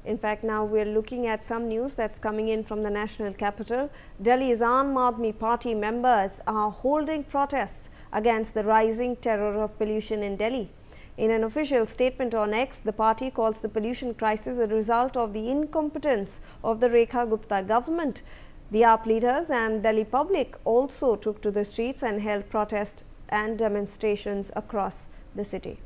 In fact, now we're looking at some news that's coming in from the national capital. Delhi's Aam Aadmi Party members are holding protests against the rising terror of pollution in Delhi. In an official statement on X, the party calls the pollution crisis a result of the incompetence of the Rekha Gupta government. The AAP leaders and Delhi public also took to the streets and held protests and demonstrations across the city.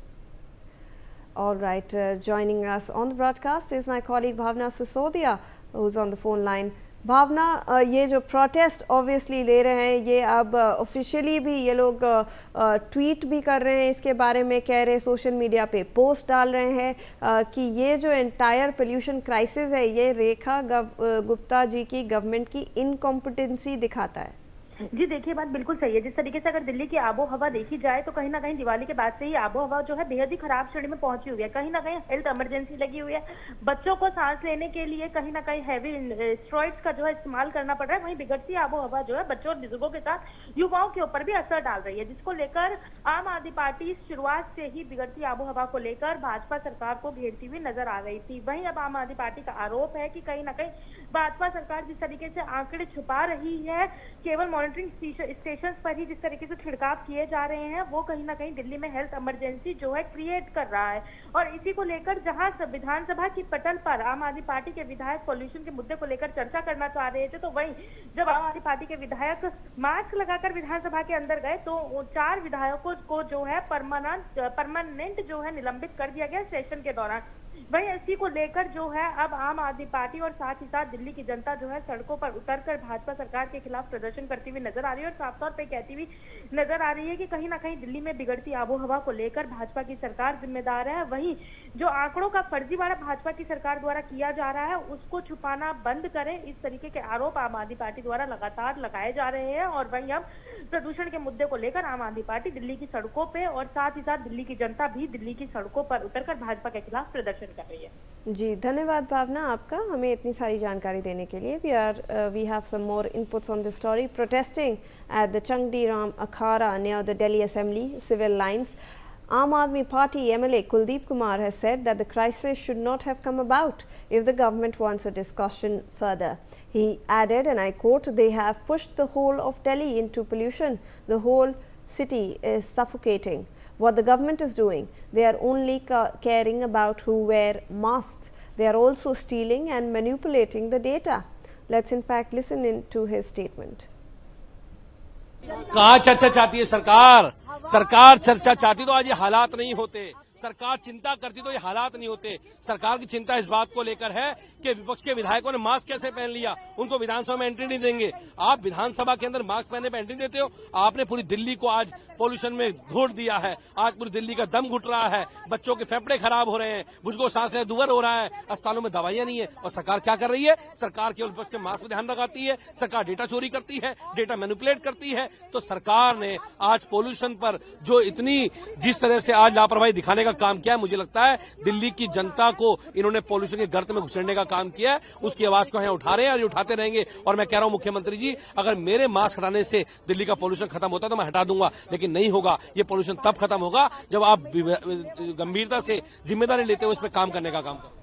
All right, joining us on the broadcast is my colleague Bhavna Sisodia, who's on the phone line. भावना, ये जो protest obviously ले रहे हैं, ये अब officially भी ये लोग ट्वीट भी कर रहे हैं, इसके बारे में कह रहे हैं, सोशल मीडिया पे पोस्ट डाल रहे हैं कि ये जो एंटायर पोल्यूशन क्राइसिस है ये रेखा गुप्ता जी की गवर्नमेंट की इनकॉम्पिटेंसी दिखाता है। जी देखिए, बात बिल्कुल सही है। जिस तरीके से अगर दिल्ली की आबो हवा देखी जाए तो कहीं ना कहीं दिवाली के बाद से ही आबो हवा जो है बेहद ही खराब श्रेणी में पहुंची हुई है। कहीं ना कहीं हेल्थ इमरजेंसी लगी हुई है, बच्चों को सांस लेने के लिए कहीं ना कहीं हैवी स्टेरॉइड्स का जो है इस्तेमाल करना पड़ रहा है। वहीं बिगड़ती आबो हवा जो है बच्चों और बुजुर्गों के साथ युवाओं के ऊपर भी असर डाल रही है, जिसको लेकर आम आदमी पार्टी शुरुआत से ही बिगड़ती आबो हवा को लेकर भाजपा सरकार को घेरती हुई नजर आ रही थी। वहीं अब आम आदमी पार्टी का आरोप है कि कहीं ना कहीं भाजपा सरकार जिस तरीके से आंकड़े छुपा रही है, केवल मॉनिटरिंग स्टेशन पर ही जिस तरीके से छिड़काव किए जा रहे हैं, वो कहीं ना कहीं दिल्ली में हेल्थ इमरजेंसी जो है क्रिएट कर रहा है। और इसी को लेकर जहां विधानसभा की पटल पर आम आदमी पार्टी के विधायक पॉल्यूशन के मुद्दे को लेकर चर्चा करना चाह रहे थे, तो वहीं जब आम आदमी पार्टी के विधायक मास्क लगाकर विधानसभा के अंदर गए तो 4 विधायकों को जो है परमानेंट जो है निलंबित कर दिया गया सेशन के दौरान। वहीं इसी को लेकर जो है अब आम आदमी पार्टी और साथ ही साथ दिल्ली की जनता जो है सड़कों पर उतरकर भाजपा सरकार के खिलाफ प्रदर्शन करती हुई नजर आ रही है और साफ तौर पे कहती हुई नजर आ रही है कि कहीं ना कहीं दिल्ली में बिगड़ती आबो हवा को लेकर भाजपा की सरकार जिम्मेदार है। वहीं जो आंकड़ों का फर्जीवाड़ा भाजपा की सरकार द्वारा किया जा रहा है उसको छुपाना बंद करें, इस तरीके के आरोप आम आदमी पार्टी द्वारा लगातार लगाए जा रहे हैं। और वहीं अब प्रदूषण के मुद्दे को लेकर आम आदमी पार्टी दिल्ली की सड़कों पे और साथ ही साथ दिल्ली की जनता भी दिल्ली की सड़कों पर उतरकर भाजपा के खिलाफ प्रदर्शन कर रही है। जी धन्यवाद भावना आपका, हमें इतनी सारी जानकारी देने के लिए। We have some more inputs on the story. Protesting at the Changdi Ram Akhada near the Delhi Assembly civil lines, Aam Aadmi Party MLA Kuldeep Kumar has said that the crisis should not have come about if the government wants a discussion further. He added, and I quote, "They have pushed the whole of Delhi into pollution. The whole city is suffocating. What the government is doing, they are only caring about who wear masks. They are also stealing and manipulating the data." Let's in fact listen to his statement. कहाँ चर्चा चाहती है सरकार? सरकार चर्चा चाहती तो आज ये हालात नहीं होते। सरकार चिंता करती तो ये हालात नहीं होते। सरकार की चिंता इस बात को लेकर है कि विपक्ष के विधायकों ने मास्क कैसे पहन लिया, उनको विधानसभा में एंट्री नहीं देंगे। आप विधानसभा के अंदर मास्क पहनने पर एंट्री देते हो। आपने पूरी दिल्ली को आज पोल्यूशन में घोट दिया है। आज पूरी दिल्ली का दम घुट रहा है, बच्चों के फेफड़े खराब हो रहे हैं, बुजुर्गों को सांस लेना दुर्भर हो रहा है, अस्पतालों में दवाइयां नहीं है। और सरकार क्या कर रही है? सरकार केवल विपक्ष के मास्क पर ध्यान लगाती है, सरकार डेटा चोरी करती है, डेटा मैनिपुलेट करती है। तो सरकार ने आज पोल्यूशन पर जो इतनी जिस तरह से आज लापरवाही दिखाने का काम किया है, मुझे लगता है दिल्ली की जनता को इन्होंने पोल्यूशन के गर्त में घुसड़ने का काम किया है। उसकी आवाज को यहाँ उठा रहे हैं और ये उठाते रहेंगे। और मैं कह रहा हूं मुख्यमंत्री जी, अगर मेरे मास्क हटाने से दिल्ली का पोल्यूशन खत्म होता तो मैं हटा दूंगा, लेकिन नहीं होगा। ये पोल्यूशन तब खत्म होगा जब आप गंभीरता से जिम्मेदारी लेते हुए इस पर काम करने का काम करें।